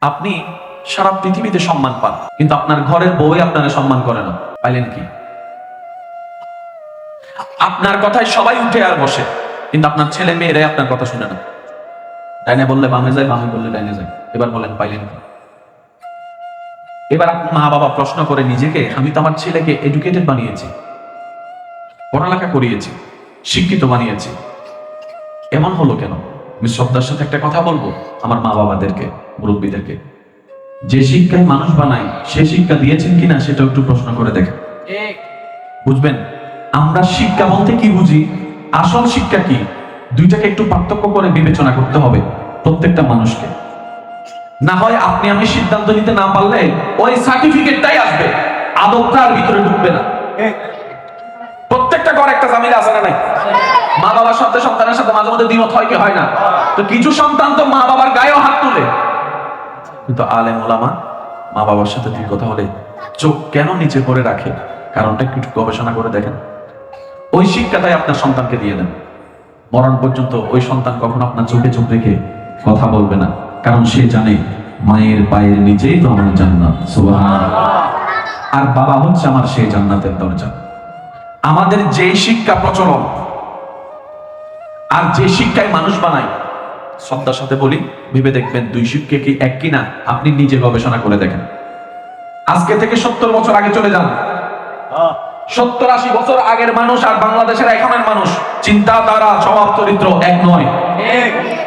আপনি সারা পৃথিবীতে সম্মান পান, কিন্তু আপনার ঘরের বউই আপনারা সম্মান করে না। পাইলেন কি? আপনার কথায় সবাই উঠে আর বসে, কিন্তু আপনার ছেলে মেয়েরাই আপনার কথা শুনে না। ডাইনে বললে বামে যায়, বামে বললে ডাইনে যায়। এবার বলেন পাইলেন কি? এবার মা বাবা প্রশ্ন করে নিজেকে, আমি তো আমার ছেলেকে এডুকেটেড বানিয়েছি, পড়ালেখা করিয়েছি, শিক্ষিত বানিয়েছি, এমন হলো কেন? আমি শ্রদ্ধার সাথে একটা কথা বলবো আমার মা বাবাদেরকে, মুরব্বীদেরকে, যে শিক্ষায় মানুষ বানায় সে শিক্ষা দিয়েছেন কিনা সেটা একটু প্রশ্ন করে দেখেন। বুঝবেন আমরা শিক্ষা বলতে কি বুঝি, আসল শিক্ষা কি, দুইটাকে একটু পার্থক্য করে বিবেচনা করতে হবে প্রত্যেকটা মানুষকে। না হয় আপনি আমি সিদ্ধান্ত নিতে না পারলে ওই সার্টিফিকেটটাই আসবে, আদবটা আর ভিতরে ঢুকবে না। প্রত্যেকটা ঘর একটা জামিলা আছে না নাই? মা বাবার সাথে সন্তানের সাথে মাঝে মধ্যে দ্বিমত হয় কি হয় না? তো কিছু সন্তান তো মা বাবার গায়েও হাত তুলে, কিন্তু আলেম ওলামা মা বাবার সাথে দুই কথা হলে চোখ কেন নিচে করে রাখে? কারণটা একটু গবেষণা করে দেখেন। ওই শিক্ষাটাই আপনার সন্তানকে দিয়ে দেন। মরণ পর্যন্ত ওই সন্তান কখনো আপনার চোখে চোখ রেখে কথা বলবে না, কারণ সে জানে মায়ের পায়ের নিচেই তো আমার জান্নাত। সুবহানাল্লাহ। আর বাবা হচ্ছে আমার সেই জান্নাতের দরজা। আমাদের যেই শিক্ষা প্রচলন আর যে শিক্ষায় মানুষ বানায়, শ্রদ্ধার সাথে বলি, ভেবে দেখবেন দুই শিক্ষা কি এক কিনা আপনি নিজে গবেষণা করে দেখেন। আজকে থেকে 70 বছর আগে চলে যান, 70-80 বছর আগের মানুষ আর বাংলাদেশের এখনের মানুষ, চিন্তাধারা, স্বভাব, চরিত্র এক নয়।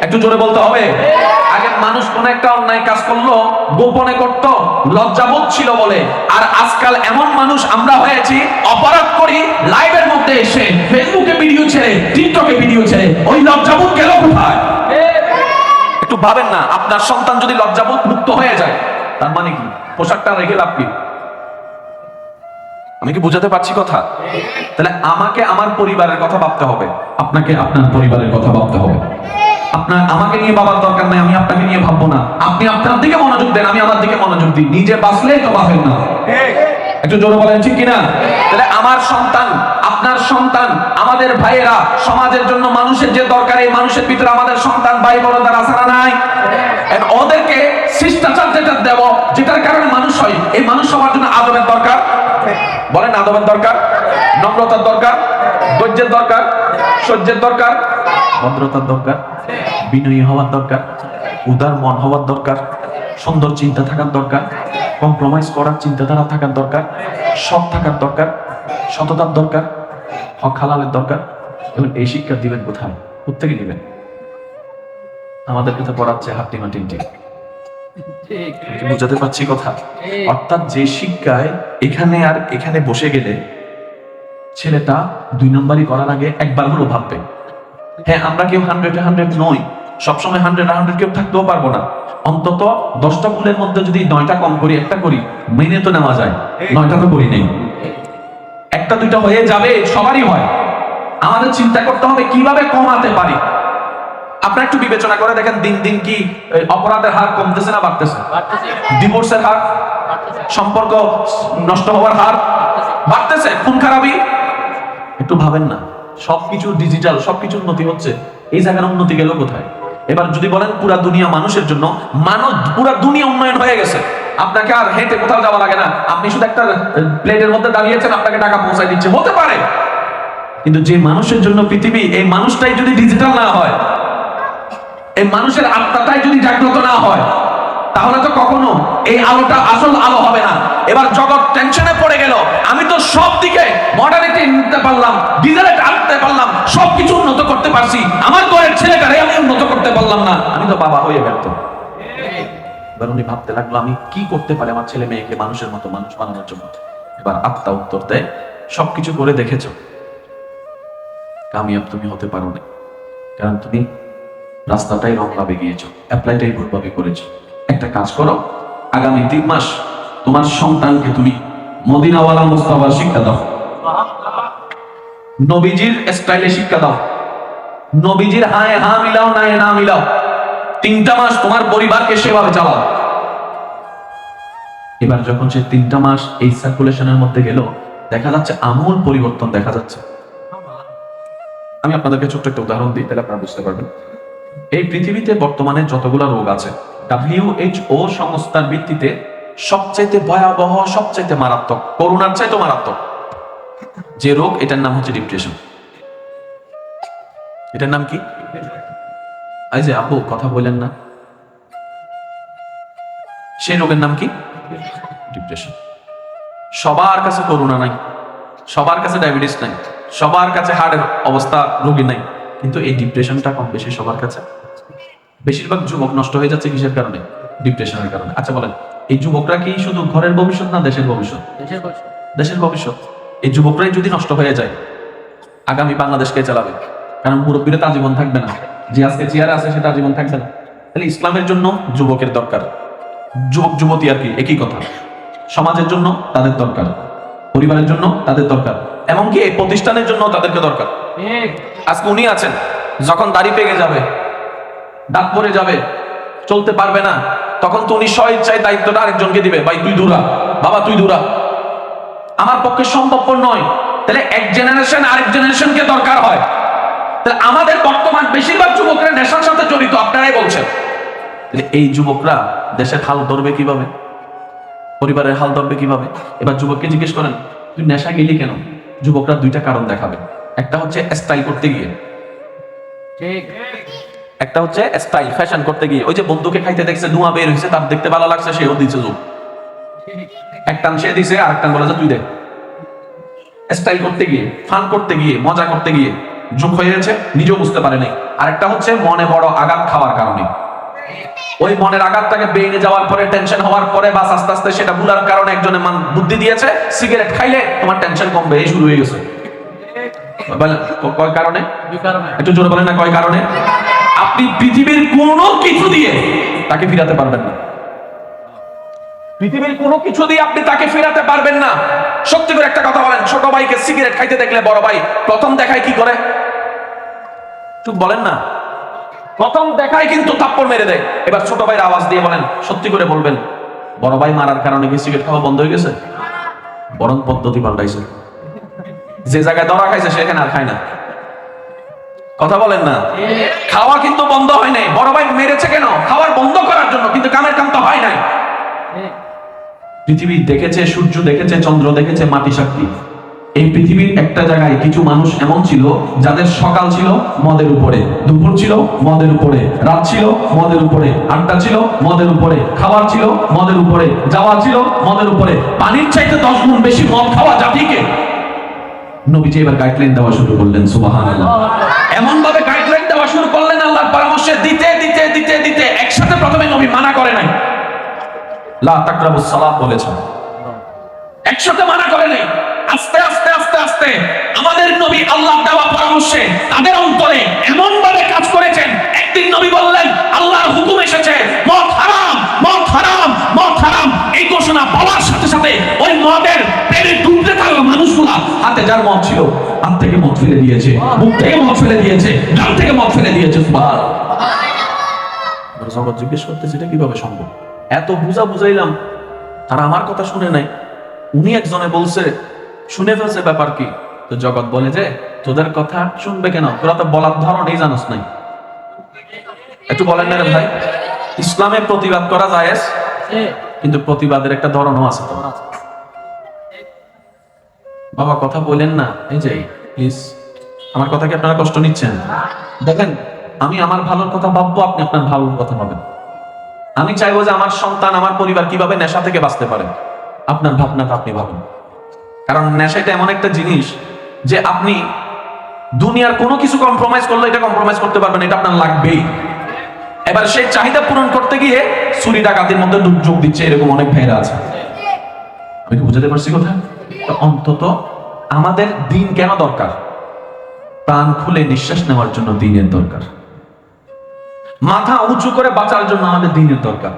একটু জোরে বলতে হবে। আগের মানুষ কোন একটা অন্যায় কাজ করলো গোপনে করত, লজ্জাবোধ ছিল বলে। আর আজকাল এমন মানুষ আমরা হয়েছি, অপরাধ করি লাইভের মধ্যে এসে, ফেসবুকে ভিডিও ছেড়ে, টিকটকে ভিডিও ছেড়ে। ওই লজ্জাবোধ গেল কোথায়? একটু ভাবেন না, আপনার সন্তান যদি লজ্জাবোধ মুক্ত হয়ে যায়, তার মানে কি? পোশাকটা রেখে লাভ কি? আমি কি বুঝাতে পারছি কথা? তাহলে আমাকে আমার পরিবারের কথা ভাবতে হবে, আপনাকে আপনার পরিবারের কথা ভাবতে হবে। আপনার আমাকে নিয়ে ভাবার দরকার নাই, আমি আপনাকে নিয়ে ভাববো না। আপনি আপনার দিকে মনোযোগ দেন, আমি আমার দিকে মনোযোগ দিই। নিজে বাঁচলেই তো বাঁচেন না। একটু জোরে বলেন ঠিক কিনা? তাহলে আমার সন্তান, আপনার সন্তান, আমাদের ভাইয়েরা, সমাজের জন্য মানুষের যে দরকার, এই মানুষের ভিতরে আমাদের সন্তান ভাই বোনদের আছে না নাই? ওদেরকে শিষ্টাচার যেটা দেব, যেটার কারণে মানুষ হয়, এই মানুষ সবার জন্য আদবের দরকার। বলেন আদবের দরকার, নম্রতার দরকার, ধৈর্যের দরকার, সহ্যের দরকার, ভদ্রতার দরকার, বিনয়ী হওয়ার দরকার, উদার মন হওয়ার দরকার, সুন্দর চিন্তা থাকার দরকার, কম্প্রোমাইজ করার চিন্তাধারা থাকার দরকার, সৎ থাকার দরকার, সততার দরকার, হক হালালের দরকার। এবং এই শিক্ষা দিবেন কোথায়? কোত্থেকে দিবেন? আমাদের কথা পড়াচ্ছে হাট্টি মাটিনটি। বুঝাতে পারছি কথা? অর্থাৎ যে শিক্ষায় এখানে আর এখানে বসে গেলে ছেলেটা 2 নম্বরই করার আগে একবার হলো ভাববে। হ্যাঁ, আমরা কেউ 100-100 নই, সবসময় 100-100 কেউ থাকতেও পারবো না। অন্তত 10টা ভুলের মধ্যে যদি 9টা কম করি, একটা করি, মেনে তো নেওয়া যায়। 9টা তো করি নেই, 1টা-2টা হয়ে যাবে, সবারই হয়। আমাদের চিন্তা করতে হবে কিভাবে কমাতে পারি। আপনারা একটু বিবেচনা করে দেখেন, দিন দিন কি অপরাধের হার কমতেছে না বাড়তেছে? ডিভোর্সের হার, সম্পর্ক নষ্ট হওয়ার হার বাড়তেছে, খুন খারাপি। একটু ভাবেন না, সবকিছু ডিজিটাল, সবকিছু উন্নতি হচ্ছে, এই জায়গার উন্নতি গেল কোথায়? এবার যদি বলেন পুরা দুনিয়া মানুষের জন্য, পুরা দুনিয়া উন্নয়ন হয়ে গেছে, আপনাকে আর হেঁটে কোথাও যাওয়া লাগে না, আপনি শুধু একটা প্লেটের মধ্যে দাঁড়িয়েছেন, আপনাকে টাকা পৌঁছায় দিচ্ছে, হতে পারে। কিন্তু যে মানুষের জন্য পৃথিবী, এই মানুষটাই যদি ডিজিটাল না হয়, এই মানুষের আত্মাটাই যদি জাগ্রত না হয়, তাহলে তো কখনো এই আলোটা আসল আলো হবে না। এবার জগৎ টেনশনে পড়ে গেল, আমি তো সব দিকে মডার্নিটি নিতে পারলাম, ডিজিটাল আনতে পারলাম, সবকিছু উন্নত করতে পারছি, আমার ঘরের ছেলেটারে আমি উন্নত করতে পারলাম না, আমি তো বাবা হয়ে ব্যর্থ। এবার উনি ভাবতে লাগলো, আমি কি করতে পারি আমার ছেলে মেয়েকে মানুষের মতো মানুষ বানানোর জন্য। এবার আত্মা উত্তর দেয়, সবকিছু করে দেখেছো, কামিয়াব তুমি হতে পারো না, কারণ তুমি রাস্তাটাই রংভাবে গিয়েছো, অ্যাপ্লাইটাই ভুলভাবে করেছো। একটা কাজ করো, আগামী 3 মাস তোমার সন্তানকে তুমি মদিনাওয়ালা মুস্তাফার শিক্ষা দাও, নবীজির স্টাইলে শিক্ষা দাও, নবীজির হায় হা মিলাও, না না মিলাও। 3টা মাস তোমার পরিবারকে সেভাবে চালাও। এবার যখন সে 3টা মাস এই সার্কুলেশনের মধ্যে গেল, দেখা যাচ্ছে আমূল পরিবর্তন দেখা যাচ্ছে। আমি আপনাদেরকে ছোট্ট একটা উদাহরণ দিই, তাহলে আপনারা বুঝতে পারবেন। এই পৃথিবীতে বর্তমানে যতগুলো রোগ আছে, WHO সংস্থার ভিত্তিতে সবচাইতে ভয়াবহ, সবচাইতে মারাত্মক, করোনার চাইতে মারাত্মক যে রোগ, এটার নাম হচ্ছে ডিপ্রেশন। এটার নাম কি? এই যে আপু কথা বলেন না, সেই রোগের নাম কি? ডিপ্রেশন। সবার কাছে করোনা নাই, সবার কাছে ডায়াবেটিস নাই, সবার কাছে হার্টের অবস্থা রোগী নাই, কিন্তু এই ডিপ্রেশনটা কম বেশি সবার কাছে। বেশিরভাগ যুবক নষ্ট হয়ে যাচ্ছে কিসের কারণে? ডিপ্রেশনের কারণে। আচ্ছা বলেন, এই যুবকরা কি শুধু ঘরের ভবিষ্যৎ না দেশের ভবিষ্যৎ? দেশের ভবিষ্যৎ। এই যুবকরাই যদি নষ্ট হয়ে যায়, আগামী বাংলাদেশকে চালাবে। কারণ মুরব্বীরা তো আজীবন থাকবে না, যে আজকে চেয়ারে আছে সেটা আজীবন থাকবে না। তাহলে ইসলামের জন্য যুবকের দরকার, যুবক যুবতী আর কি একই কথা। সমাজের জন্য তাদের দরকার, পরিবারের জন্য তাদের দরকার, এমনকি এই প্রতিষ্ঠানের জন্য তাদেরকে দরকার। আজকে উনি আছেন, যখন দাড়ি পেকে যাবে, দাঁত পড়ে যাবে, চলতে পারবে না, তখন তো উনি স্বইচ্ছায় দায়িত্বটা আরেকজনকে দিবে। ভাই তুই দূরা, বাবা তুই দূরা, আমার পক্ষে সম্ভবপর নয়। তাহলে এক জেনারেশন আরেক জেনারেশনকে দরকার হয়। তাহলে আমাদের বর্তমান বেশিরভাগ যুবকরা নেশার সাথে জড়িত, আপনারাই বলছেন। এই যুবকরা দেশের হাল ধরবে কিভাবে? পরিবারের হাল ধরবে কিভাবে? এবার যুবককে জিজ্ঞেস করেন তুই নেশা গেলি কেন? যুবকরা দুইটা কারণ দেখাবে। একটা হচ্ছে স্টাইল করতে গিয়ে, একটা হচ্ছে স্টাইল ফ্যাশন করতে গিয়ে। ওই যে বন্ধুকে খাইতে দেখছে, ধোঁয়া বের হয়েছে, তার দেখতে ভালো লাগছে, সেও দিচ্ছে যোগ। একটান সে দিছে, আরেকটান বলে যে তুই দে। স্টাইল করতে গিয়ে, ফান করতে গিয়ে, মজা করতে গিয়ে যোগ হয়ে গেছে, নিজেও বুঝতে পারে নাই। আরেকটা হচ্ছে মনে বড় আঘাত খাওয়ার কারণে। ওই মনের আঘাতটাকে বেড়ে যাওয়ার পরে, টেনশন হওয়ার পরে, বাস আস্তে আস্তে সেটা ভুলার কারণে একজনের মান বুদ্ধি দিয়েছে, সিগারেট খাইলে তোমার টেনশন কমবে, এই শুরু হয়ে গেছে। কয় কারণে? একটু জোরে বলেন না, কয় কারণে? আপনি পৃথিবীর কোনো কিছু দিয়ে তাকে ফিরাতে পারবেন না। পৃথিবীর কোনো কিছু দিয়ে আপনি তাকে ফিরাতে পারবেন না। সত্যি করে একটা কথা বলেন, ছোট ভাইকে সিগারেট খাইতে দেখলে বড় ভাই প্রথম দেখায় কি করে? চুপ বলেন না, প্রথম দেখায় কিন্তু থাপ্পড় মেরে দেয়। এবার ছোট ভাইয়ের আওয়াজ দিয়ে বলেন, সত্যি করে বলবেন, বড় ভাই মারার কারণে কি সিগারেট খাওয়া বন্ধ হয়ে গেছে? বরং পদ্ধতি পাল্টাইছে। যে জায়গায় ধরা খাইছে সেখানে আর খায় না। কথা বলেন না, খাওয়া কিন্তু বন্ধ হয় নাই। বড় ভাই মেরেছে কেন? খাওয়ার বন্ধ করার জন্য, কিন্তু কামের কাম তো হয় নাই। পৃথিবী দেখেছে, সূর্য দেখেছে, চন্দ্র দেখেছে, মাটি সাক্ষী। এই পৃথিবীর একটা জায়গায় কিছু মানুষ এমন ছিল যাদের সকাল ছিল মদের উপরে, দুপুর ছিল মদের উপরে, রাত ছিল মদের উপরে, আড্ডা ছিল মদের উপরে, খাবার ছিল মদের উপরে, যাওয়া ছিল মদের উপরে। পানির চাইতে 10 গুণ বেশি মদ খাওয়া জাতিকে নবীজি এবার গাইডলাইন দেওয়া শুরু করলেন। সুবহানাল্লাহ। এমন ভাবে গাইডলাইন দেওয়া শুরু করলেন, আল্লাহর পরামর্শে দিতে দিতে দিতে দিতে একসাথে প্রথমে নবী মানা করে নাই, লা তাকরাবুস সালাত বলেছেন, একসাথে মানা করে নাই। আস্তে আস্তে আস্তে আস্তে আমাদের নবী আল্লাহর দেওয়া পরামর্শে তাদের অন্তরে এমন ভাবে কাজ করেছেন। একদিন নবী বললেন, আল্লাহর হুকুম এসেছে, মদ হারাম, মদ হারাম, মদ হারাম। এই ঘোষণা পাওয়ার সাথে সাথে ওই মদের প্রেমে ডুবতে থাকা মানুষগুলা হাতে যার মদ ছিল হাত থেকে মদ ফেলে দিয়েছে, মুখ থেকে মদ ফেলে দিয়েছে, গাল থেকে মদ ফেলে দিয়েছে। সুবহানাল্লাহ। জিজ্ঞেস করতেছে এটা কিভাবে সম্ভব? এত বুঝাইলাম, তারা আমার কথা শুনে নাই। উনি একজনে বলছে, শুনে ফেলছে, ব্যাপার কি? তো জগৎ বলে যে তোদের কথা শুনবে কেন, তোরা তো বলার ধরনই জানোস নাই। একটু বলেন না রে ভাই, ইসলামে প্রতিবাদ করা জায়েজ, কিন্তু প্রতিবাদের একটা ধরনও আছে। তো বাবা কথা বলেন না, এই যে প্লিজ, আমার কথা কি আপনারা কষ্ট নিচ্ছেন? দেখেন, আমি আমার ভালোর কথা ভাববো, আপনি আপনার ভালোর কথা ভাবেন। আমি চাইবো যে আমার সন্তান, আমার পরিবার কিভাবে নেশা থেকে বাঁচতে পারে, আপনার ভাবনাটা আপনি ভাবেন। কারণ নেশাটা এমন একটা জিনিস যে আপনি দুনিয়ার কোনো কিছু কম্প্রোমাইজ করলে এটা কম্প্রোমাইজ করতে পারবেন, এটা আপনার লাগবেই। এবার সেই চাহিদা পূরণ করতে গিয়ে চুরি ডাকাতির মধ্যে যোগ দিচ্ছে, এরকম অনেক ভাইরা আছে। আমি কি বুঝাতে পারছি কথা? অন্তত আমাদের দিন কেন দরকার? প্রাণ খুলে নিঃশ্বাস নেওয়ার জন্য দিনের দরকার, মাথা উঁচু করে বাঁচার জন্য আমাদের দিনের দরকার।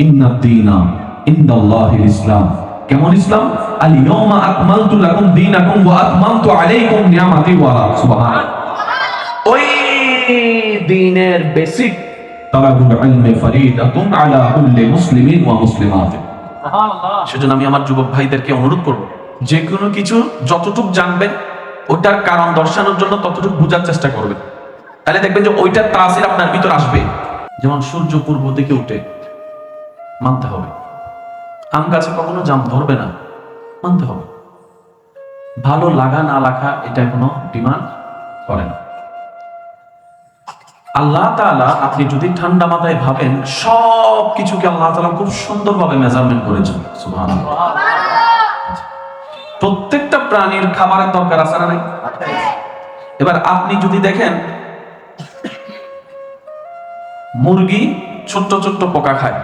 ইন্নাদ দীনা ইনদাল্লাহিল ইসলাম। কেমন ইসলাম? আল ইয়াউমা আকমালতু লাকুম দীনাকুম ওয়া আতমামতু আলাইকুম নিয়ামাতি ওয়া সুবহানাল্লাহ। ওই দ্বীনের বেসিক তালাবুল ইলমি ফরিদাতুন আলা কুল্লি মুসলিমিন ওয়া মুসলিমাত। সুবহানাল্লাহ। সেজন্য আমি আমার যুবক ভাইদেরকে অনুরোধ করব, যে কোনো কিছু যতটুকু জানবেন ওটার কারণ দর্শানোর জন্য ততটুকু বোঝার চেষ্টা করবেন, তাহলে দেখবেন যে ওইটার তাসির আপনার ভিতর আসবে। যেমন সূর্য পূর্ব দিকে উঠে, মানতে হবে। আম গাছে কখনো জাম ধরবে না, মানতে হবে। ভালো লাগা না লাগা এটা কোনো ডিমান্ড করে না। আল্লাহ তাআলা, আপনি যদি ঠান্ডা মাথায় ভাবেন, সব কিছুকে আল্লাহ তাআলা খুব সুন্দরভাবে মেজারমেন্ট করেছেন। সুবহানাল্লাহ। প্রত্যেকটা প্রাণীর খাবারের দরকার আছে না নাই? এবার আপনি যদি দেখেন, মুরগি ছোট্ট ছোট্ট পোকা খায়,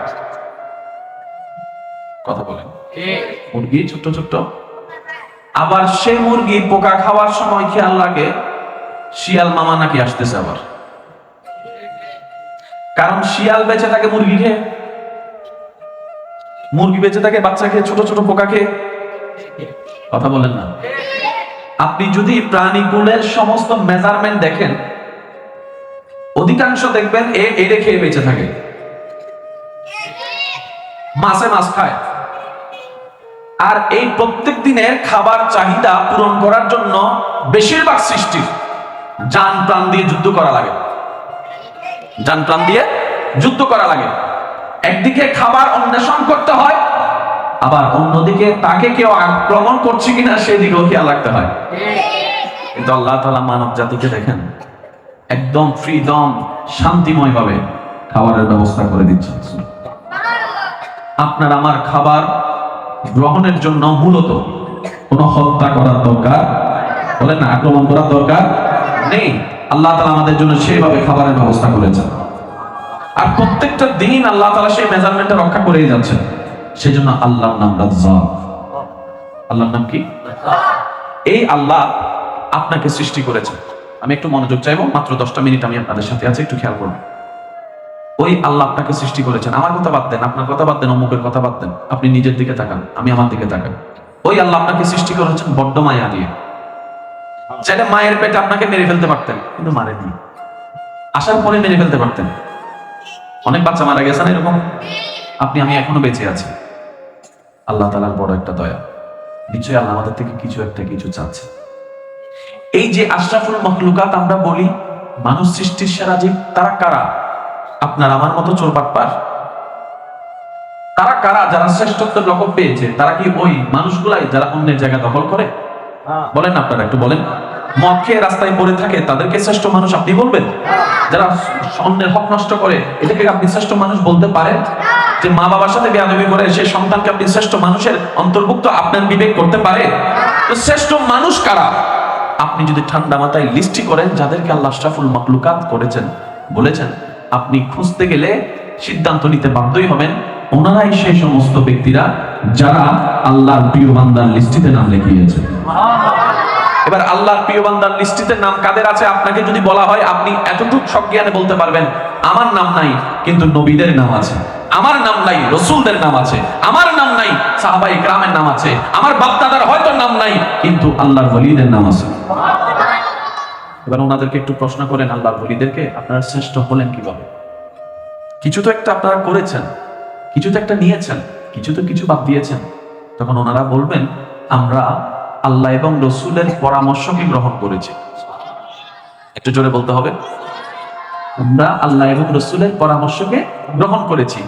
কথা বলেন, মুরগি ছোট্ট ছোট্ট। আবার সেই মুরগি পোকা খাওয়ার সময় খেয়াল লাগে শিয়াল মামা নাকি আসতেছে আবার, কারণ শিয়াল বেঁচে থাকে মুরগি খেয়ে, মুরগি বেঁচে থাকে বাচ্চা খেয়ে, ছোট ছোট পোকা খেয়ে। কথা বলেন না? আপনি যদি প্রাণীগুলোর সমস্ত মেজারমেন্ট দেখেন, অধিকাংশ দেখবেন এড়ে খেয়ে বেঁচে থাকে। মাছে মাছ খায়, আর এই প্রত্যেক দিনের খাবার চাহিদা পূরণ করার জন্য বেশিরভাগ সৃষ্টির জান প্রাণ দিয়ে যুদ্ধ করা লাগে, জান প্রাণ দিয়ে যুদ্ধ করা লাগে। একদিকে খাবার অন্বেষণ করতে হয়, আবার অন্যদিকে তাকে কেউ আক্রমণ করছে কিনা সেদিকেও খেয়াল রাখতে হয়। কিন্তু আল্লাহ তাআলা মানব জাতিকে দেখেন একদম ফ্রিডম, শান্তিময় ভাবে খাবারের ব্যবস্থা করে দিচ্ছেন। আপনার আমার খাবার গ্রহণের জন্য মূলত কোনো হত্যা করার দরকার, বলেন না, আক্রমণ করার দরকার নেই। আল্লাহ তাআলা আমাদের জন্য সেইভাবে খাবারের ব্যবস্থা করেছেন, আর প্রত্যেকটা দিন আল্লাহ তাআলা সেই মেজারমেন্টটা রক্ষা করেই যাচ্ছেন। সেই জন্য আল্লাহর নাম রাজ্জাক। আল্লাহর নাম কি? এই আল্লাহ আপনাকে সৃষ্টি করেছেন। আমি একটু মনোযোগ চাইবো, মাত্র 10টা মিনিট আমি আপনাদের সাথে আছি, একটু খেয়াল করবেন। ওই আল্লাহ আপনাকে সৃষ্টি করেছেন। আমার কথা বাদ দেন, আপনার কথা বাদ দেন, অমুকের কথা বাদ দেন, আপনি নিজের দিকে তাকান, আমি আমার দিকে তাকান। ওই আল্লাহ আপনাকে সৃষ্টি করেছেন বড্ড মায়া দিয়ে। চাইলে মায়ের পেটে আপনাকে মেরে ফেলতে পারতেন, কিন্তু মারেননি। আসার পরে মেরে ফেলতে পারতেন। অনেক বাচ্চা মারা গেছে না এরকম? আপনি আমি এখনো বেঁচে আছি। আল্লাহ তাআলার বড় একটা দয়া। নিশ্চয়ই আল্লাহ আমাদের থেকে কিছু চাচ্ছে। এই যে আশরাফুল মখলুকাত আমরা বলি, মানুষ সৃষ্টির সেরা জীব, তারা কারা? আপনার আমার মতো চোরবাটপার? তারা কারা যারা শ্রেষ্ঠত্বের লকব পেয়েছে? তারা কি ওই মানুষগুলাই যারা অন্যের জায়গা দখল করে? বলেন আপনারা, একটু বলেন। মদ খেয়ে রাস্তায় পড়ে থাকে তাদেরকে শ্রেষ্ঠ মানুষ আপনি বলবেন? যারা অন্যের হক নষ্ট করে, এটাকে আপনি শ্রেষ্ঠ মানুষ বলতে পারেন? যে মা বাবার সাথে বেয়াদবি করে সেই সন্তানকে আপনি শ্রেষ্ঠ মানুষের অন্তর্ভুক্ত আপনার বিবেক করতে পারে? তো শ্রেষ্ঠ মানুষ কারা? আপনি যদি ঠান্ডা মাথায় লিস্টি করেন যাদেরকে আল্লাহ আশরাফুল মাখলুকাত করেছেন, বলেছেন, আপনি খুঁজতে গেলে সিদ্ধান্ত নিতে বাধ্যই হবেন ওনারাই সেই সমস্ত ব্যক্তিরা যারা আল্লাহর প্রিয় বান্দার লিস্টিতে নাম লিখিয়েছে। এবার আল্লাহর প্রিয় বান্দার লিস্টিতে নাম কাদের আছে আপনাকে যদি বলা হয়, আপনি এতটুকু সজ্ঞানে বলতে পারবেন, আমার নাম নাই কিন্তু নবীদের নাম আছে, আমার নাম নাই রাসূলদের নাম আছে, আমার নাম নাই সাহাবায়ে কেরামের নাম আছে, আমার বাপ দাদার হয়তো নাম নাই কিন্তু আল্লাহর ওলিদের নাম আছে। এবার ওনাদেরকে একটু প্রশ্ন করেন, আল্লাহর ওলিদেরকে আপনারা শ্রেষ্ঠ হলেন কিভাবে? কিছু তো একটা আপনারা করেছেন, কিছু তো একটা নিয়েছেন, কিছু বাদ দিয়েছেন। তখন ওনারা বলবেন, আমরা আল্লাহ এবং রসুলের পরামর্শকে গ্রহণ করেছি। একটু জোরে বলতে হবে, আমরা আল্লাহ এবং রসুলের পরামর্শকে গ্রহণ করেছি।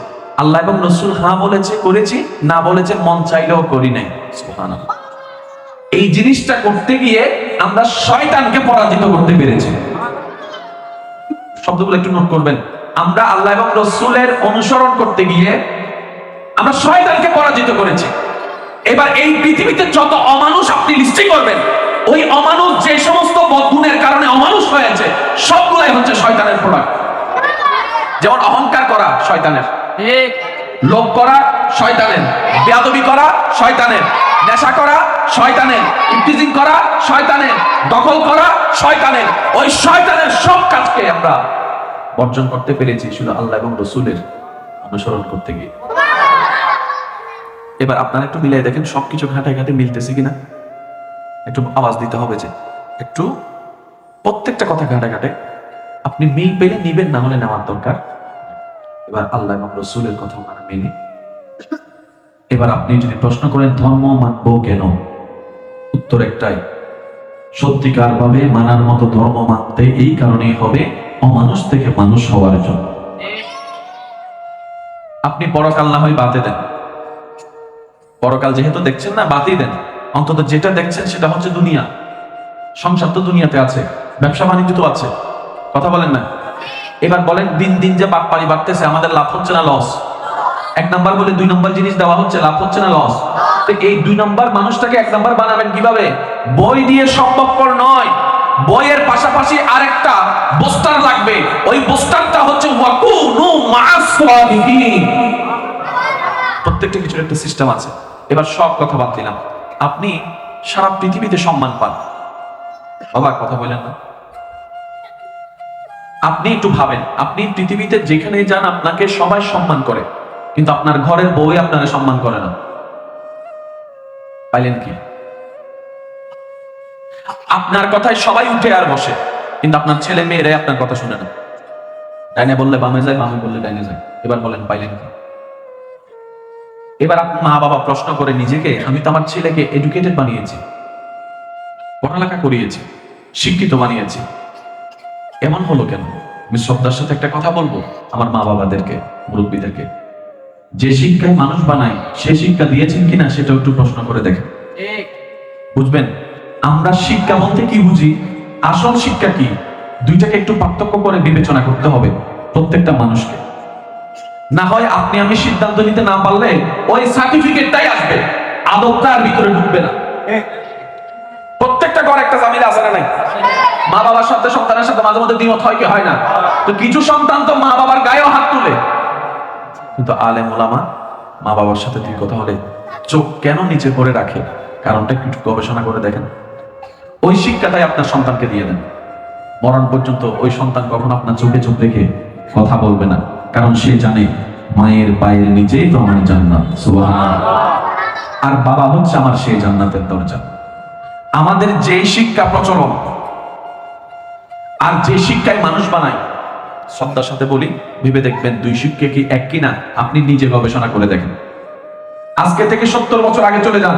আল্লাহ এবং রসুল হ্যাঁ বলেছে করেছি, না বলেছে মন চাইলেও করি নাই। সুবহানাল্লাহ। এই জিনিসটা করতে গিয়ে আমরা শয়তানকে পরাজিত করতে পেরেছি। শব্দগুলো একটু নোট করবেন। আমরা আল্লাহ এবং রসুলের অনুসরণ করতে গিয়ে আমরা শয়তানকে পরাজিত করেছি। এবার এই পৃথিবীতে যত অমানুষ আপনি লিস্টিং করবেন, ওই অমানুষ যে সমস্ত বদগুণের কারণে অমানুষ হয়েছে সবগুলাই হচ্ছে শয়তানের প্রোডাক্ট। যেমন অহংকার করা শয়তানের, লোভ করা শয়তানের, বেয়াদবি করা শয়তানের, নেশা করা শয়তানের, ইফতিজিং করা শয়তানের, দখল করা শয়তানের। ওই শয়তানের সব কাজকে আমরা বর্জন করতে পেরেছি শুধু আল্লাহ এবং রসুলের অনুসরণ করতে গিয়ে। এবার আপনারা একটু মিলিয়ে দেখেন সবকিছু ঘাটে মিলতেছে কিনা। একটু আওয়াজ দিতে হবে যে একটু প্রত্যেকটা কথা ঘাটে আপনি মিল পেলে নিবেন, না হলে নেওয়ার দরকার। এবার আল্লাহ এবং রসুলের কথা ওনারা মেনে। এবার আপনি যদি প্রশ্ন করেন ধর্ম মানবো কেন, উত্তর একটাই, সত্যিকার ভাবে মানার মতো ধর্ম মানতে এই কারণেই হবে অমানুষ থেকে মানুষ হওয়ার জন্য। আপনি পরকাল না হয় বাদে দেন, পরকাল যেহেতু দেখছেন না বাদই দেন। অন্তত যেটা দেখছেন সেটা হচ্ছে দুনিয়া। সংসার তো দুনিয়াতে আছে, ব্যবসা বাণিজ্য তো আছে, কথা বলেন না? এবার বলেন, দিন দিন যে পারি বাড়তেছে, আমাদের লাভ হচ্ছে না লস? এক নাম্বার বলে 2 নম্বর জিনিস দেওয়া হচ্ছে, লাভ হচ্ছে না লস? তো এই 2 নম্বর মানুষটাকে 1 নম্বর বানাবেন কিভাবে? বই দিয়ে সম্ভবপর নয়। বইয়ের পাশাপাশি আরেকটা বুস্টার লাগবে। ওই বুস্টারটা হচ্ছে ওয়াকুনু মা'আস সালিহিন। প্রত্যেকটা কিছুর একটা সিস্টেম আছে। এবার সব কথা বাদ দিলাম, আপনি সারা পৃথিবীতে সম্মান পান, বাবা কথা বলেন না? আপনি একটু ভাবেন, আপনি পৃথিবীতে যেখানে যান আপনাকে সবাই সম্মান করে, কিন্তু আপনার ঘরের বউই আপনাকে সম্মান করে না। পাইলেন কি? আপনার কথায় সবাই উঠে আর বসে, কিন্তু আপনার ছেলে মেয়েরাই আপনার কথা শুনে না। ডাইনে বললে বামে যায়, বামে বললে ডাইনে যায়। এবার বলেন পাইলেন কি? এবার আপনার মা বাবা প্রশ্ন করে নিজেকে, আমি তো আমার ছেলেকে এডুকেটেড বানিয়েছি, পড়ালেখা করিয়েছি, শিক্ষিত বানিয়েছি, এমন হলো কেন? আমি শ্রদ্ধার সাথে একটা কথা বলবো আমার মা বাবাদেরকে, মুরব্বীদেরকে, যে শিক্ষায় মানুষ বানায় সে শিক্ষা দিয়েছেন কিনা সেটা একটু প্রশ্ন করে দেখেন। বুঝবেন আমরা শিক্ষা বলতে কি বুঝি, আসল শিক্ষা কি, দুইটাকে একটু পার্থক্য করে বিবেচনা করতে হবে প্রত্যেকটা মানুষকে। না হয় আপনি আমি সিদ্ধান্ত নিতে না পারলে ওই সার্টিফিকেটটাই আসবে, আদবটা আর ভিতরে ঢুকবে না। প্রত্যেকটা ঘর একটা জামিলা আছে না নাই? মা বাবার সাথে সন্তানের সাথে মাঝে মধ্যে দ্বিমত হয় কি হয় না? তো কিছু সন্তান তো মা বাবার গায়েও হাত তুলে, কিন্তু আলেম ওলামা মা বাবার সাথে দুই কথা হলে চোখ কেন নিচে করে রাখে? কারণটা একটু গবেষণা করে দেখেন। ওই শিক্ষাটাই আপনার সন্তানকে দিয়ে দেন। মরণ পর্যন্ত ওই সন্তান কখনো আপনার চোখে চোখ রেখে কথা বলবে না, কারণ সে জানে মায়ের পায়ের নিচেই তো আমার জান্নাত। সুবহানাল্লাহ। আর বাবা হচ্ছে আমার সেই জান্নাতের দরজা। আমাদের যেই শিক্ষা প্রচলন আর যে শিক্ষায় মানুষ বানায়, শ্রদ্ধার সাথে বলি, ভেবে দেখবেন দুই শিক্ষা কি এক কিনা আপনি নিজে গবেষণা করে দেখেন। আজকে থেকে 70 বছর আগে চলে যান,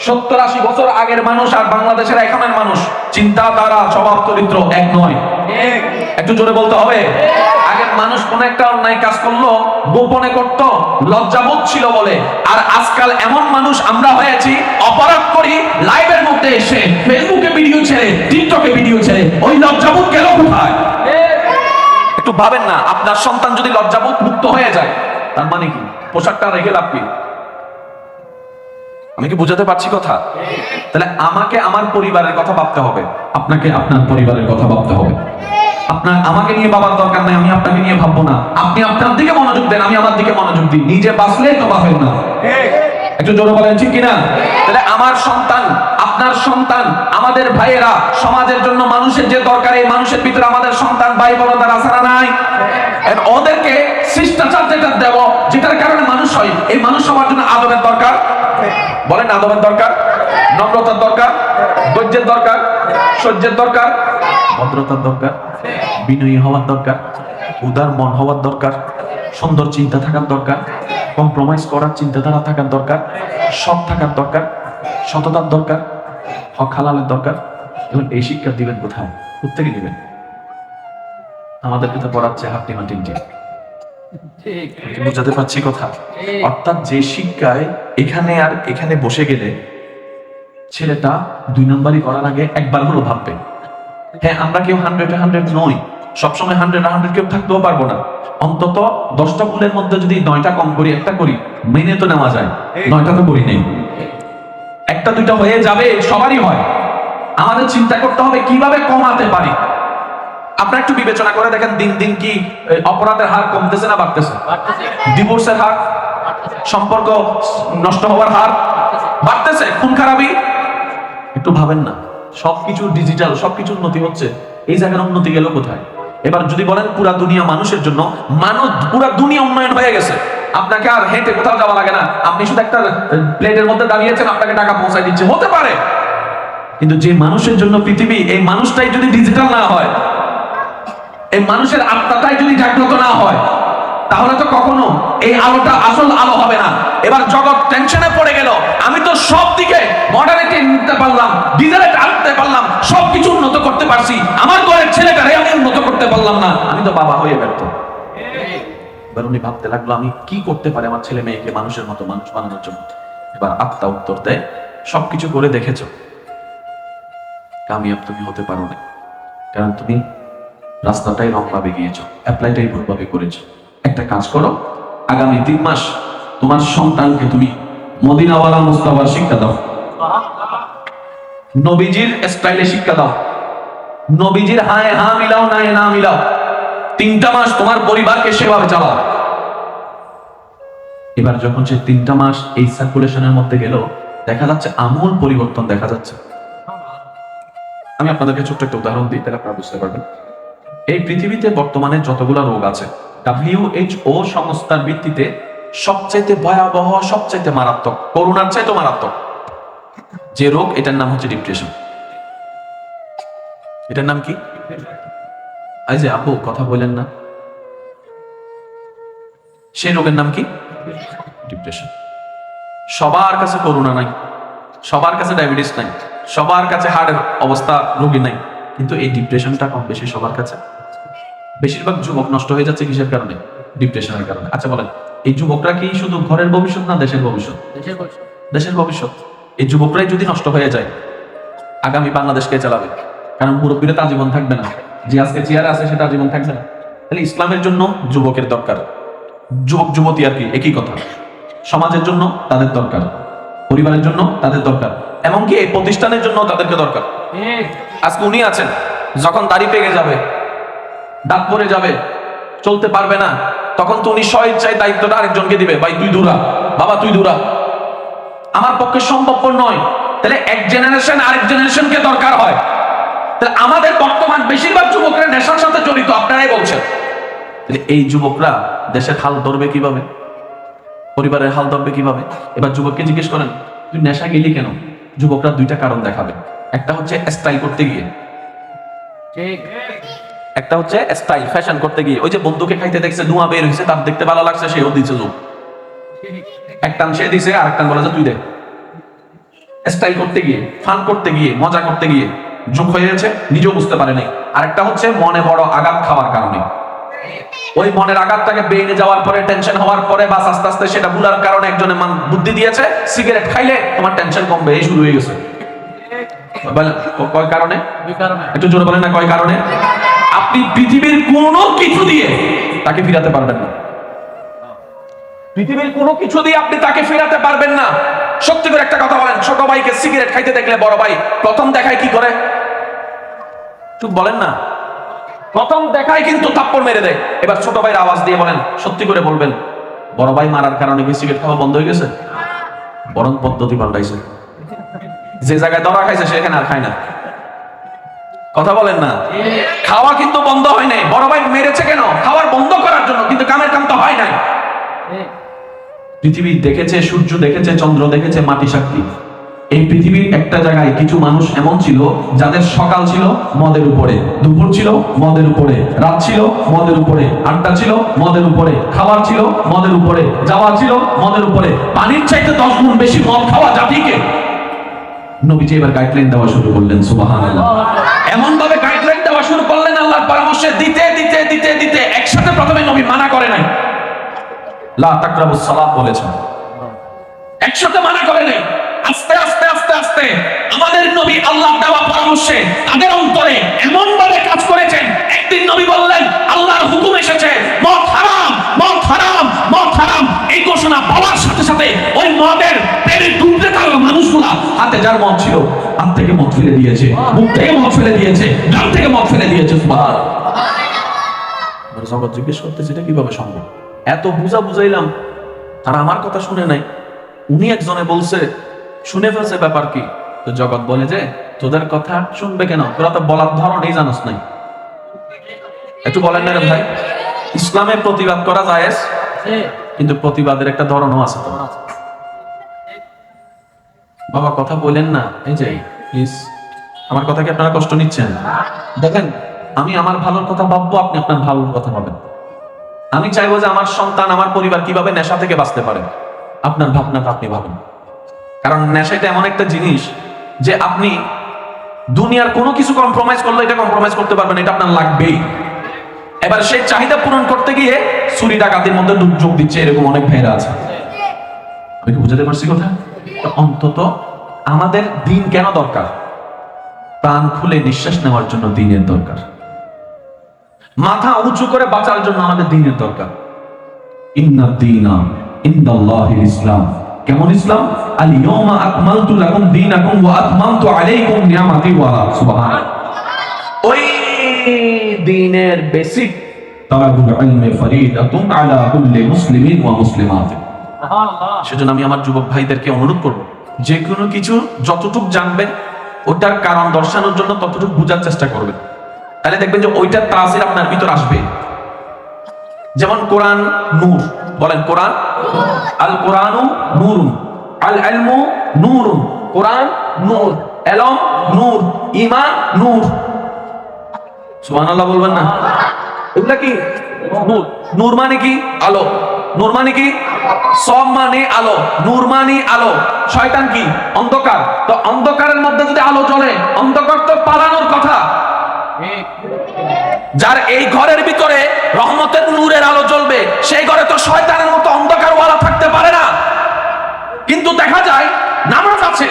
70-80 বছর আগের মানুষ আর বাংলাদেশের এখনের মানুষ, চিন্তাধারা স্বভাব চরিত্র এক নয়। একটু জোরে বলতে হবে। আগের মানুষ কোন একটা অন্যায় কাজ করলো গোপনে করত, লজ্জাবোধ ছিল বলে। আর আজকাল এমন মানুষ আমরা হয়েছি, অপরাধ করি লাইভের মধ্যে এসে ফেসবুকে ভিডিও ছেড়ে, টিকটকে ভিডিও ছেড়ে, ওই লজ্জাবোধ গেল কোথায়? একটু ভাবেন না, আপনার সন্তান যদি লজ্জাবোধ মুক্ত হয়ে যায় তার মানে কি? পোশাকটা রেখে লাভ কি? আমি কি বুঝাতে পারছি কথা? তাহলে আমাকে আমার পরিবারের কথা ভাবতে হবে, আপনাকে আপনার পরিবারের কথা ভাবতে হবে। আপনার আমাকে নিয়ে ভাবার দরকার নাই, আমি আপনাকে নিয়ে ভাববো না। আপনি আপনার দিকে মনোযোগ দেন, আমি আমার দিকে মনোযোগ দিই। নিজে বাঁচলে তো বাঁচেন না। একটু জোরে বলেন ঠিক কিনা? তাহলে আমার সন্তান, আপনার সন্তান, আমাদের ভাইয়েরা, সমাজের জন্য মানুষের যে দরকার, এই মানুষের ভিতরে আমাদের সন্তান ভাই বোনদের আছে না নাই? ওদেরকে শিষ্টাচার যেটা দেব, যেটার কারণে মানুষ হয়, এই মানুষ হওয়ার জন্য আদবের দরকার। বলেন আদবের দরকার, নম্রতার দরকার, ধৈর্যের দরকার, সহ্যের দরকার, ভদ্রতার দরকার, বিনয়ী হওয়ার দরকার, উদার মন হওয়ার দরকার, সুন্দর চিন্তা থাকার দরকার, কম্প্রোমাইজ করার চিন্তাধারা থাকার দরকার, সৎ থাকার দরকার, সততার দরকার, হক হালালের দরকার। এবং এই শিক্ষা দিবেন কোথায়? প্রত্যেকে দিবেন। আমাদেরকে তো পড়াচ্ছে হাফটি মাটিনটি। বুঝাতে পারছি কথা? অর্থাৎ যে শিক্ষায় এখানে আর এখানে বসে গেলে ছেলেটা 2 নম্বরই করার আগে একবার হলো ভাববে। হ্যাঁ, আমরা কেউ 100 নই, সবসময় 100 কেউ থাকতেও পারবো না। অন্তত 10টা ভুলের মধ্যে যদি 9টা কম করি, একটা করি, মেনে তো নেওয়া যায়। 9টা তো করি নেই, 1-2টা হয়ে যাবে, সবারই হয়। আমাদের চিন্তা করতে হবে কিভাবে কমাতে পারি। আপনারা একটু বিবেচনা করে দেখেন, দিন দিন কি অপরাধের হার কমতেছে না বাড়তেছে? ডিভোর্সের হার, সম্পর্ক নষ্ট হওয়ার হার বাড়তেছে, খুন খারাপি। একটু ভাবেন না, সবকিছু ডিজিটাল, সবকিছু উন্নতি হচ্ছে, এই জায়গার উন্নতি গেল কোথায়? এবার যদি বলেন পুরা দুনিয়া মানুষের জন্য, পুরা দুনিয়া উন্নয়ন হয়ে গেছে, আপনাকে আর হেঁটে কোথাও যাওয়া লাগে না, আপনি শুধু একটা প্লেটের মধ্যে দাঁড়িয়েছেন, আপনাকে টাকা পৌঁছায় দিচ্ছে, হতে পারে। কিন্তু যে মানুষের জন্য পৃথিবী, এই মানুষটাই যদি ডিজিটাল না হয়, এই মানুষের আত্মাটাই যদি জাগ্রত না হয়, তাহলে তো কখনো এই আলোটা আসল আলো হবে না। এবার জগৎ টেনশনে পড়ে গেল, আমি তো সব দিকে মডারেটে নিতে পারলাম, ডিজিটাল আনতে পারলাম, সবকিছু উন্নত করতে পারছি, আমার ঘরের ছেলেটারে আমি উন্নত করতে পারলাম না, আমি তো বাবা হয়ে ব্যর্থ। এবার উনি ভাবতে লাগলো আমি কি করতে পারি আমার ছেলে মেয়েকে মানুষের মতো মানুষ বানানোর জন্য। এবার আত্মা উত্তর দেয়, সবকিছু করে দেখেছো, কামিয়াব তুমি হতে পারো না, কারণ তুমি রাস্তাটাই রং ভাবে গিয়েছো, অ্যাপ্লাইটাই ভুলভাবে করেছো। একটা কাজ করো, আগামী 3 মাস তোমার সন্তানকে তুমি মদিনাওয়ালা মুস্তাফার শিক্ষা দাও, নবীজির স্টাইলে শিক্ষা দাও, নবীজির হায় হা মিলাও না না মিলাও। 3টা মাস তোমার পরিবারকে সেভাবে চালাও। এবার যখন সে 3টা মাস এই সার্কুলেশনের মধ্যে গেল, দেখা যাচ্ছে আমূল পরিবর্তন দেখা যাচ্ছে। আমি আপনাদেরকে ছোট্ট একটা উদাহরণ দিই, তাহলে আপনারা বুঝতে পারবেন। এই পৃথিবীতে বর্তমানে যতগুলো রোগ আছে, WHO সংস্থার ভিত্তিতে সবচাইতে ভয়াবহ, সবচাইতে মারাত্মক, করোনার চাইতে মারাত্মক যে রোগ, এটার নাম হচ্ছে ডিপ্রেশন। এটার নাম কি? এই যে আপু কথা বলেন না, সেই রোগের নাম কি? ডিপ্রেশন। সবার কাছে করোনা নাই, সবার কাছে ডায়াবেটিস নাই, সবার কাছে হার্টের অবস্থা রোগী নাই, কিন্তু এই ডিপ্রেশনটা কম বেশি সবার কাছে। বেশিরভাগ যুবক নষ্ট হয়ে যাচ্ছে কিসের কারণে? ডিপ্রেশনের কারণে। আচ্ছা বলেন, এই যুবকরা কি শুধু ঘরের ভবিষ্যৎ না দেশের ভবিষ্যৎ? দেশের ভবিষ্যৎ। এই যুবকরাই যদি নষ্ট হয়ে যায়, আগামী বাংলাদেশকে চালাবে, কারণ মুরব্বীরা তো আজীবন থাকবে না, যে আজকে চেয়ারে আছে সেটা আজীবন থাকবে না। তাহলে ইসলামের জন্য যুবকের দরকার, যুবক যুবতী আর কি একই কথা। সমাজের জন্য তাদের দরকার, পরিবারের জন্য তাদের দরকার, এমনকি এই প্রতিষ্ঠানের জন্য তাদেরকে দরকার। আজকে উনি আছেন, যখন দাড়ি পেকে যাবে, দাঁত পড়ে যাবে, চলতে পারবে না, তখন তো উনি স্বইচ্ছায় দায়িত্বটা আরেকজনকে দিবে, ভাই তুই দূরা, বাবা তুই দূরা, আমার পক্ষে সম্ভবপর নয়। তাহলে এক জেনারেশন আরেক জেনারেশনকে দরকার হয়। তাহলে আমাদের বর্তমান বেশিরভাগ যুবকরা নেশার সাথে জড়িত, আপনারাই বলছেন। তাহলে এই যুবকরা দেশের হাল ধরবে কিভাবে, পরিবারের হাল ধরবে কিভাবে? এবার যুবককে জিজ্ঞেস করেন তুই নেশা গেলি কেন? যুবকরা 2টা কারণ দেখাবে। একটা হচ্ছে স্টাইল করতে গিয়ে, একটা হচ্ছে স্টাইল ফ্যাশন করতে গিয়ে। ওই যে বন্ধুকে খাইতে দেখছে, ধোঁয়া বের হয়েছে, তার দেখতে ভালো লাগছে, সেও দিচ্ছে যোগ, একটান সে দিছে, আরেকটান বলে যে তুই দে। স্টাইল করতে গিয়ে, ফান করতে গিয়ে, মজা করতে গিয়ে যোগ হয়েছে, নিজেও বুঝতে পারে নাই। আরেকটা হচ্ছে মনে বড় আঘাত খাওয়ার কারণে। ওই মনের আঘাতটাকে বেড়ে যাওয়ার পরে, টেনশন হওয়ার পরে, বাস আস্তে আস্তে সেটা ভুলার কারণে একজনের মান বুদ্ধি দিয়েছে, সিগারেট খাইলে তোমার টেনশন কমবে, এই শুরু হয়ে গেছে। কয় কারণে? একটু জোরে বলেন না, কয় কারণে? আপনি পৃথিবীর কোনো কিছু দিয়ে তাকে ফিরাতে পারবেন না, পৃথিবীর কোনো কিছু দিয়ে আপনি তাকে ফেরাতে পারবেন না। সত্যি করে একটা কথা বলেন, ছোট ভাইকে সিগারেট খাইতে দেখলে বড় ভাই প্রথম দেখায় কি করে? চুপ বলেন না, প্রথম দেখায় কিন্তু থাপ্পড় মেরে দেয়। এবার ছোট ভাইয়ের আওয়াজ দিয়ে বলেন, সত্যি করে বলবেন, বড় ভাই মারার কারণে কি সিগারেট খাওয়া বন্ধ হয়ে গেছে? বরং পদ্ধতি পাল্টাইছে, যে জায়গায় ধরা খাইছে সেখানে আর খায় না। কথা বলেন না, খাওয়া কিন্তু বন্ধ হয় নাই। বড় ভাই মেরেছে কেন? খাওয়ার বন্ধ করার জন্য, কিন্তু কামের কাম তো হয় নাই। পৃথিবী দেখেছে, সূর্য দেখেছে, চন্দ্র দেখেছে, মাটি সাক্ষী। এই পৃথিবীর একটা জায়গায় কিছু মানুষ এমন ছিল যাদের সকাল ছিল মদের উপরে, দুপুর ছিল মদের উপরে, রাত ছিল মদের উপরে, আড্ডা ছিল মদের উপরে, খাবার ছিল মদের উপরে, যাওয়া ছিল মদের উপরে। পানির চাইতে 10 গুণ বেশি মদ খাওয়া জাতিকে নবীজি এবার গাইডলাইন দেওয়া শুরু করলেন। সুবহানাল্লাহ। এমন ভাবে গাইডলাইন দেওয়া শুরু করলেন, আল্লাহর পরামর্শে দিতে দিতে দিতে দিতে একসাথে প্রথমে নবী মানা করে নাই, লা তাকরাবুস সালাত বলেছেন, একসাথে মানা করে নাই। আস্তে আস্তে আস্তে আস্তে আমাদের নবী আল্লাহর দেওয়া পরামর্শে তাদের অন্তরে এমন ভাবে কাজ করেছেন। একদিন নবী বললেন, আল্লাহর হুকুম এসেছে, মদ হারাম, মদ হারাম, মদ হারাম। এই ঘোষণা পাওয়ার সাথে সাথে ওই মদের প্রেমে ডুবতে থাকা মানুষগুলা হাতে যার মদ ছিল, হাত থেকে মদ ফেলে দিয়েছে, মুখ থেকে মদ ফেলে দিয়েছে, গাল থেকে মদ ফেলে দিয়েছে। সুবহানাল্লাহ। জগৎ জিজ্ঞেস করতেছে এটা কিভাবে সম্ভব? এত বুঝাইলাম, তারা আমার কথা শুনে নাই। উনি একজনে বলছে, শুনে ফেলছে, ব্যাপার কি? তো জগৎ বলে যে তোদের কথা শুনবে কেন, তোরা তো বলার ধরনই জানোস নাই। একটু বলেন না রে ভাই, ইসলামে প্রতিবাদ করা জায়েজ, কিন্তু প্রতিবাদের একটা ধরনও আছে। তো বাবা কথা বলেন না, এই যে প্লিজ, আমার কথা কি আপনারা কষ্ট নিচ্ছেন? দেখেন, আমি আমার ভালোর কথা ভাববো, আপনি আপনার ভালোর কথা ভাবেন। আমি চাইবো যে আমার সন্তান, আমার পরিবার কিভাবে নেশা থেকে বাঁচতে পারে, আপনার ভাবনাটা আপনি ভাবেন। কারণ নেশাটা এমন একটা জিনিস যে আপনি দুনিয়ার কোনো কিছু কম্প্রোমাইজ করলে এটা কম্প্রোমাইজ করতে পারবেন, এটা আপনার লাগবেই। এবার সেই চাহিদা পূরণ করতে গিয়ে চুরি ডাকাতির মধ্যে যোগ দিচ্ছে, এরকম অনেক ভাইরা আছে। আমি কি বুঝাতে পারছি কথা? তো অন্তত আমাদের দিন কেন দরকার? প্রাণ খুলে নিঃশ্বাস নেওয়ার জন্য দিনের দরকার, মাথা উঁচু করে বাঁচার জন্য আমাদের দিনের দরকার। ইন্নাদ দীনা ইনদাল্লাহিল ইসলাম। কেমন ইসলাম? আল ইয়াউমা আকমালতু লাকুম দীনাকুম ওয়া আতমামতু আলাইকুম নিয়ামাতি ওয়া সুবহানাল্লাহ। ওই দ্বীনের বেসিক তালাবুল ইলমি ফরিদাতুন আলা কুল্লি মুসলিমিন ওয়া মুসলিমাত। সুবহানাল্লাহ। সেজন্য আমি আমার যুবক ভাইদেরকে অনুরোধ করব, যে কোনো কিছু যতটুকু জানবেন ওটার কারণ দর্শানোর জন্য ততটুকু বোঝার চেষ্টা করবেন, তাহলে দেখবেন যে ওইটার তাসির আপনার ভিতর আসবে। যেমন কোরআন নূর, বলেন কোরআন, আল কোরআনু নূরুন, আল ইলমু নূরুন। কোরআন নূর, ইলম নূর, ঈমান নূর। সুবহানাল্লাহ বলবেন না? এগুলা কি নূর? নূর মানে কি? আলো। নূর মানে কি? সব মানে আলো, নূর মানে আলো। শয়তান কি? অন্ধকার। তো অন্ধকারের মধ্যে যদি আলো জ্বলে, অন্ধকার তো পালানোর কথা। যার এই ঘরের ভিতরে রহমতের নূরের আলো জ্বলবে, সেই ঘরে তো শয়তানের মতো অন্ধকার ওয়ালা থাকতে পারে না। কিন্তু দেখা যায় নামাজ আছে,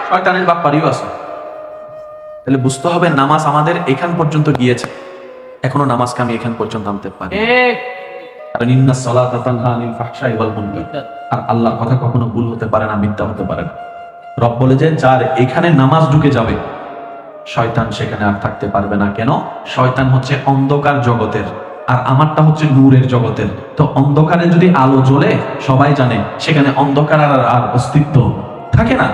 শয়তানের বাপ্পারিও আছে। তাহলে বুঝতে হবে নামাজ আমাদের এখান পর্যন্ত গিয়েছে, এখনো নামাজকে আমি এখান পর্যন্ত আনতে পারি। কারণ ইন্নাস সালাতা তানহা আনিল ফাহশাই ওয়াল মুনকার। আর আল্লাহর কথা কখনো ভুল হতে পারে না, মিথ্যা হতে পারে না। রব বলে যে যার এখানে নামাজ ঢুকে যাবে, শয়তান সেখানে আর থাকতে পারবে না। কেন? শয়তান হচ্ছে অন্ধকার জগতের, আর আমারটা হচ্ছে নূরের জগতের। তো অন্ধকারে যদি আলো জ্বলে, সবাই জানে সেখানে অন্ধকার আর অস্তিত্ব থাকে না।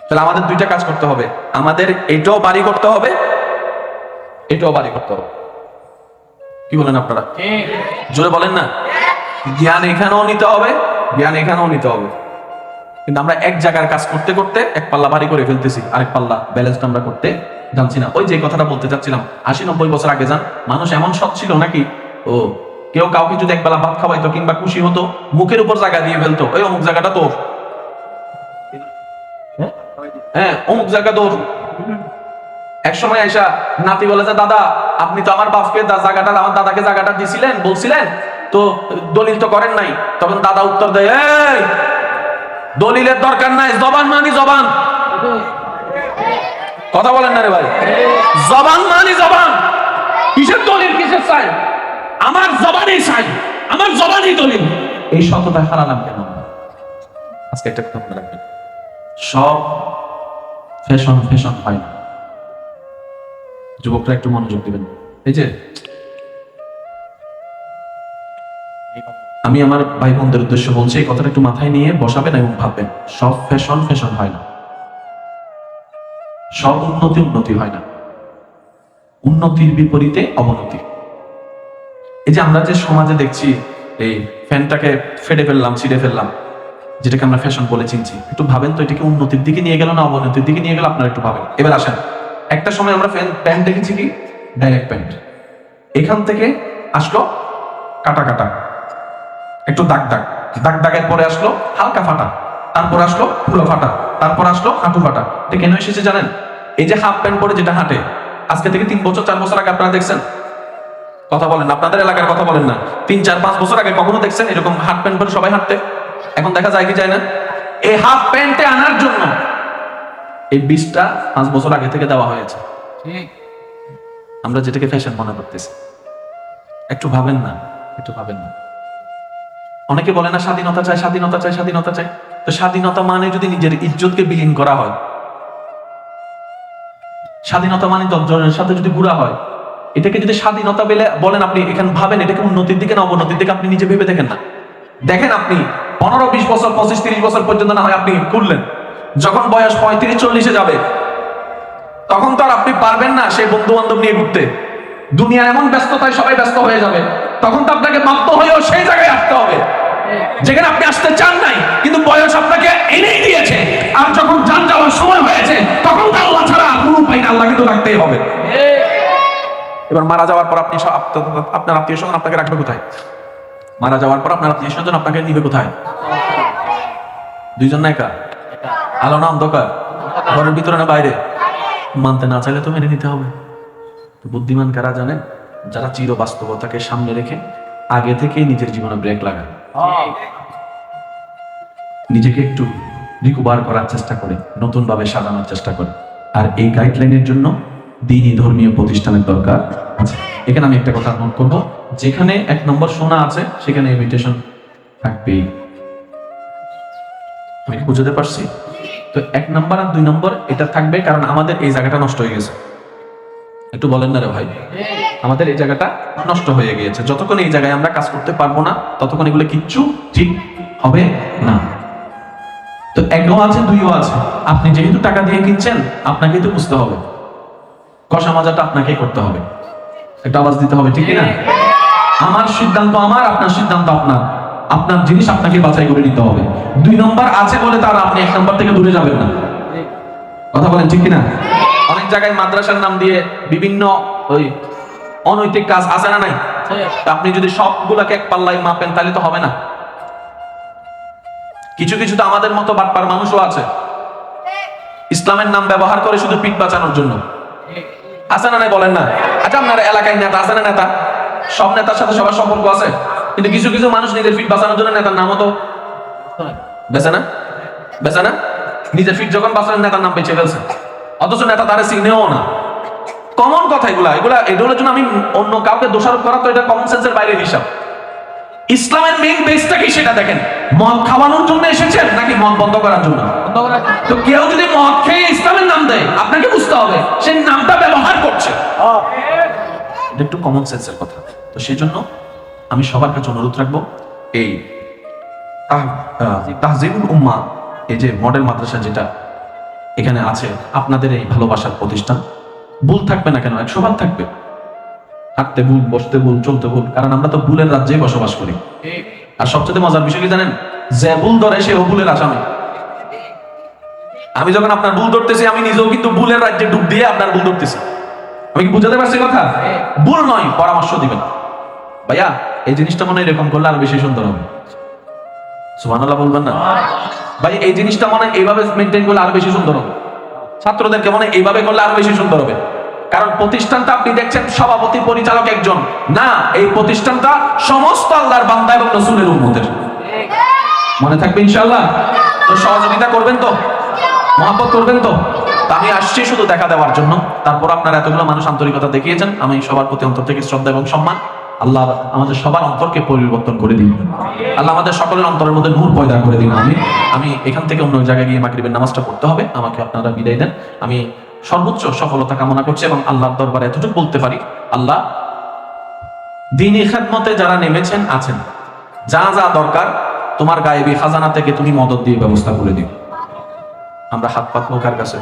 তাহলে আমাদের দুইটা কাজ করতে হবে, আমাদের এটাও বাড়ি করতে হবে, এটাও বাড়ি করতে হবে। কি বলেন আপনারা? জোরে বলেন না? জ্ঞান এখানেও নিতে হবে, জ্ঞান এখানেও নিতে হবে। কিন্তু আমরা এক জায়গার কাজ করতে করতে এক পাল্লা ভারী করে ফেলতেছি, আরেক পাল্লা ব্যালেন্সটা আমরা করতে জানছি না। ওই যে কথাটা বলতে চাচ্ছিলাম, 80-90 বছর আগে যান, মানুষ এমন সৎ ছিল নাকি, ও কেউ কাউকে যদি একবেলা ভাত খাওয়াইতো কিংবা খুশি হতো, মুখের উপর জায়গা দিয়ে ফেলতো, ওই অমুক জায়গাটা তোর, হ্যাঁ অমুক জায়গা তোর। এক সময় আইসা নাতি বলে যে দাদা আপনি তো আমার বাপকে জায়গাটা, আমার দাদাকে জায়গাটা দিছিলেন, বলছিলেন তো দলিল তো করেন নাই। তখন দাদা উত্তর দেয়, এই দলিলের দরকার নাই, জবান মানি জবান। কথা বলেন না রে ভাই? জবান মানি জবান। কিসের দলিল, কিসের চাই? আমার জবানই চাই, আমার জবানই দলিল। এই সততা হারালাম কেন? আজকে একটা কথা মনে রাখবেন, সব ফ্যাশন ফ্যাশন হয় না। যুবকরা একটু মনোযোগ দিবেন। এই যে আমি আমার ভাই বোনদের উদ্দেশ্য বলছি, এই কথাটা একটু মাথায় নিয়ে বসাবেন এবং ভাববেন, সব ফ্যাশন ফ্যাশন হয় না, সব উন্নতি উন্নতি হয় না। উন্নতির বিপরীতে অবনতি। এই যে আমরা যে সমাজে দেখছি, এই ফ্যানটাকে ফেটে ফেললাম, ছিঁড়ে ফেললাম, যেটাকে আমরা ফ্যাশন বলে চিনছি, একটু ভাবেন তো এটাকে উন্নতির দিকে নিয়ে গেল না অবনতির দিকে নিয়ে গেল? আপনারা একটু ভাবেন। এবার আসেন, একটা সময় আমরা প্যান্ট দেখেছি কি ডাইরেক্ট প্যান্ট, এখান থেকে আসলো কাটা কাটা, একটু দাগ দাগ, দাগ দাগের পরে আসলো হালকা ফাটা, তারপর আসলো পুরো ফাটা, তারপর আসলো হাঁটু ফাটা। এটা কেন এসেছে জানেন? এই যে হাফ প্যান্ট পরে যেটা হাঁটে, আজকে থেকে 3 বছর 4 বছর আগে আপনারা দেখছেন? কথা বলেন, আপনাদের এলাকার কথা বলেন না। 3, 4, 5 বছর আগে কখনো দেখছেন এরকম হাফ প্যান্ট পরে সবাই হাঁটতে? এখন দেখা যায় কি যায় না? এই হাফ প্যান্টে আনার জন্য এই 20টা 5 বছর আগে থেকে দেওয়া হয়েছে। আমরা যেটাকে ফ্যাশন মনে করতেছি, একটু ভাবেন না, একটু ভাবেন না। অনেকে বলে না স্বাধীনতা চাই, স্বাধীনতা চাই, স্বাধীনতা চাই। তো স্বাধীনতা মানে যদি নিজের ইজ্জতকে বিলীন করা হয়, স্বাধীনতা মানে জনের সাথে যদি ঘুরা হয়, এটাকে যদি স্বাধীনতা বলেন, আপনি এখানে ভাবেন এটাকে উন্নতির দিকে না অবনতির দিকে? আপনি নিজে ভেবে দেখেন না। দেখেন আপনি 15-20 বছর 25-30 বছর পর্যন্ত না হয় আপনি ঘুরলেন, যখন বয়স 35-40-এ যাবে, তখন তো আর আপনি পারবেন না সেই বন্ধু বান্ধব নিয়ে ঘুরতে। দুনিয়ার এমন ব্যস্ততায় সবাই ব্যস্ত হয়ে যাবে, তখন তো আপনাকে বাধ্য হয়েও সেই জায়গায় আসতে হবে যেখানে আপনি আসতে চান নাই, কিন্তু বয়স আপনাকে এনেই দিয়েছে। আর যখন যান যাওয়ার সময় হয়েছে, তখন তো আল্লাহ ছাড়া কোনো উপায় না, আল্লাহ কিন্তু রাখতেই হবে। এবার মারা যাওয়ার পর আপনি আপনার আত্মীয় স্বজন আপনাকে রাখবে কোথায়? মারা যাওয়ার পর আপনার আত্মীয় স্বজন আপনাকে নিবে কোথায়? দুইজন না একা? আলো না অন্ধকার? ঘরের ভিতরে না বাইরে? মানতে না চাইলে তো মেনে নিতে হবে। তো বুদ্ধিমান কারা জানেন? যারা চির বাস্তবতাকে সামনে রেখে আগে থেকেই নিজের জীবনে ব্রেক লাগান, নিজেকে একটু রিকভার করার চেষ্টা করে, নতুন ভাবে সাজানোর চেষ্টা করে। আর এই গাইডলাইনের জন্য দ্বীনি ধর্মীয় প্রতিষ্ঠানের দরকার আছে। এখানে আমি একটা কথা নোট করবো, যেখানে 1 নম্বর শোনা আছে সেখানে ইমিটেশন থাকবেই। আমি কি বুঝতে পারছি? তো 1 নম্বর আর 2 নম্বর এটা থাকবে, কারণ আমাদের এই জায়গাটা নষ্ট হয়ে গেছে। একটু বলেন না রে ভাই, আমাদের এই জায়গাটা নষ্ট হয়ে গিয়েছে। যতক্ষণ এই জায়গায় আমরা কাজ করতে পারবো না, ততক্ষণ এগুলো কিচ্ছু ঠিক হবে না। তো 1ও আছে 2ও আছে। আপনি যেহেতু টাকা দিয়ে কিনছেন, আপনাকে তো বুঝতে হবে, কষা মজাটা আপনাকেই করতে হবে, একটা আওয়াজ দিতে হবে, ঠিক না? আমার সিদ্ধান্ত আমার, আপনার সিদ্ধান্ত আপনার, আপনার জিনিস আপনাকে বাছাই করে নিতে হবে। 2 নম্বর আছে বলে তার আপনি 1 নম্বর থেকে দূরে যাবেন না। কথা বলেন ঠিক কিনা? অনেক জায়গায় মাদ্রাসার নাম দিয়ে বিভিন্ন ওই অনৈতিক কাজ আছে না নাই? আপনি যদি সবগুলাকে এক পাল্লায় মাপেন তাহলে তো হবে না। কিছু কিছু তো আমাদের মতো বাটপার মানুষও আছে, ইসলামের নাম ব্যবহার করে শুধু পিঠ বাঁচানোর জন্য। আছে না নাই বলেন না? আচ্ছা, আপনার এলাকায় নেতা আছে না? নেতা, সব নেতার সাথে সবার সম্পর্ক আছে, কিন্তু কিছু কিছু মানুষ নিজের ফিট বাঁচানোর জন্য নেতার নামও তো বেছে না, বেছে না। নিজের ফিট যখন বাঁচানোর নেতার নাম বেছে ফেলছে, অথচ নেতা তারা চিনেও না। কমন কথা এগুলোর জন্য আমি অন্য কাউকে দোষারোপ করা, তো এটা কমন সেন্সের বাইরের হিসাব। ইসলামের মেইন বেসটা কি সেটা দেখেন। মদ খাওয়ানোর জন্য এসেছেন নাকি মদ বন্ধ করার জন্য? তো কেউ যদি মদ খেয়ে ইসলামের নাম দেয়, আপনাকে বুঝতে হবে সেই নামটা ব্যবহার করছে। এটা একটু কমন সেন্সের কথা। তো সেই জন্য আমি সবার কাছে অনুরোধ রাখবো, এই তাহজিবুল উম্মাহ, এই যে মডেল মাদ্রাসা যেটা এখানে আছে, আপনাদের এই ভালোবাসার প্রতিষ্ঠান, ভুল থাকবে না কেন? 100 বার থাকবে। হাঁটতে ভুল, বসতে ভুল, চলতে ভুল, কারণ আমরা তো ভুলের রাজ্যে বসবাস করি। আর সবচেয়ে মজার বিষয় কি জানেন? যে ভুল ধরে সে ভুলের আসামি। আমি যখন আপনার ভুল ধরতেছি, আমি নিজেও কিন্তু ভুলের রাজ্যে ডুব দিয়ে আপনার ভুল ধরতেছি। আমি কি বুঝাতে পারছি কথা? ভুল নয়, পরামর্শ দিবেন, ভাইয়া এই জিনিসটা মনে হয় এরকম করলে আরো বেশি সুন্দর হবে। সুবহানাল্লাহ বলবেন না ভাই? এই জিনিসটা মনে হয় এইভাবে মেনটেন করলে আরো বেশি সুন্দর হবে। ছাত্রদেরকে মনে হয় এইভাবে করলে আরো বেশি সুন্দর হবে। কারণ প্রতিষ্ঠানটা আপনি দেখছেন সভাপতি পরিচালক একজন না, এই প্রতিষ্ঠানটা সমস্ত আল্লাহর বান্দা এবং রাসূলের উম্মতের। মনে থাকবে ইনশাআল্লাহ? তো সহযোগিতা করবেন তো, মহব্বত করবেন তো? আমি আসছি শুধু দেখা দেওয়ার জন্য। তারপর আপনারা এতগুলো মানুষ আন্তরিকতা দেখিয়েছেন, আমি সবার প্রতি অন্তর থেকে শ্রদ্ধা এবং সম্মান। আল্লাহ আমাদের সবার অন্তরকে পরিবর্তন করে দিন। আল্লাহ আমাদের সকলের অন্তরের মধ্যে নূর পয়দা করে দিন। আমি এখান থেকে অন্য জায়গায় গিয়ে মাগরিবের নামাজটা পড়তে হবে, আমাকে আপনারা বিদায় দেন। আমি সর্বোচ্চ সফলতা কামনা করছি এবং আল্লাহর দরবারে এতটুকু বলতে পারি, আল্লাহ দ্বীনি খেদমতে যারা নেমেছেন আছেন, যা যা দরকার তোমার গায়েবী খাজানা থেকে তুমি মদদ দিয়ে ব্যবস্থা করে দিও। আমরা হাত পাতবো কার কাছে?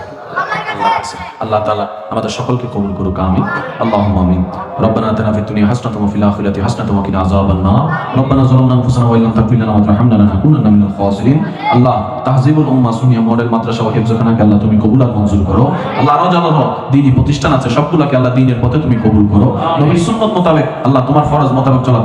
আল্লাহর কাছে। আল্লাহ তাআলা আমাদের সকলকে কবুল করুক, আমিন। আল্লাহুম্মা আমিন। রব্বানা আতিনা ফিদ দুনিয়া হাসানাতাও ওয়া ফিল আখিরাতি হাসানাতাও ওয়া কিনা আযাবান নার। রব্বানা যালামনা আনফুসানা ওয়া ইল্লাম তাগফির লানা ওয়া তারহামনা লানাকুনান্না মিনাল খাসিরিন। আল্লাহ তাহজিবুল উম্মাহ সুনিয়া মডেল মাদ্রাসা ওয়া হিফজখানাকে আল্লাহ তুমি কবুল আর মঞ্জুর করো। আল্লাহ আরো যত দ্বীনি প্রতিষ্ঠান আছে সবগুলোকে আল্লাহ দ্বীনের পথে তুমি কবুল করো। নবীর সুন্নাত মোতাবেক আল্লাহ তোমার ফরজ মোতাবেক চলা